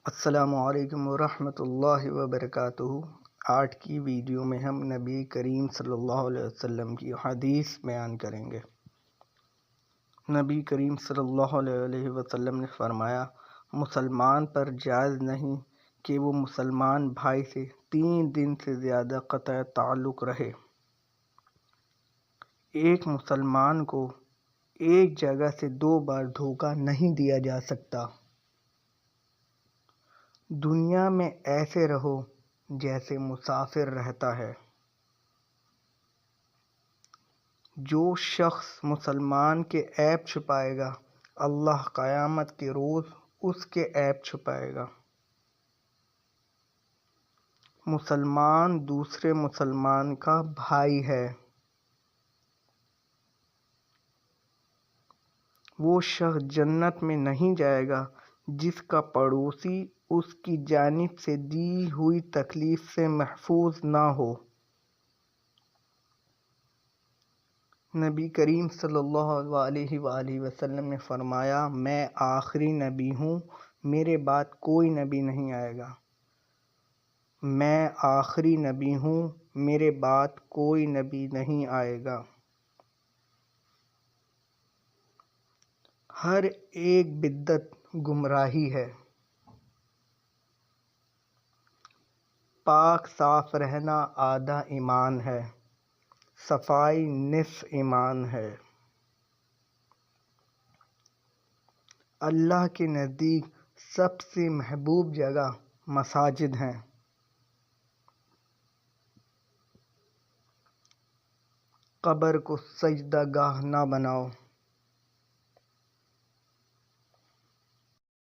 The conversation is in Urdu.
السلام علیکم ورحمۃ اللہ وبرکاتہ۔ آج کی ویڈیو میں ہم نبی کریم صلی اللہ علیہ وسلم کی حدیث بیان کریں گے۔ نبی کریم صلی اللہ علیہ وسلم نے فرمایا، مسلمان پر جائز نہیں کہ وہ مسلمان بھائی سے 3 دن سے زیادہ قطع تعلق رہے۔ ایک مسلمان کو ایک جگہ سے 2 بار دھوکہ نہیں دیا جا سکتا۔ دنیا میں ایسے رہو جیسے مسافر رہتا ہے۔ جو شخص مسلمان کے عیب چھپائے گا، اللہ قیامت کے روز اس کے عیب چھپائے گا۔ مسلمان دوسرے مسلمان کا بھائی ہے۔ وہ شخص جنت میں نہیں جائے گا جس کا پڑوسی اس کی جانب سے دی ہوئی تکلیف سے محفوظ نہ ہو۔ نبی کریم صلی اللہ علیہ وآلہ وسلم نے فرمایا، میں آخری نبی ہوں، میرے بعد کوئی نبی نہیں آئے گا۔ میں آخری نبی ہوں، میرے بعد کوئی نبی نہیں آئے گا۔ ہر ایک بدعت گمراہی ہے۔ پاک صاف رہنا آدھا ایمان ہے، صفائی نصف ایمان ہے۔ اللہ کے نزدیک سب سے محبوب جگہ مساجد ہیں۔ قبر کو سجدہ گاہ نہ بناؤ۔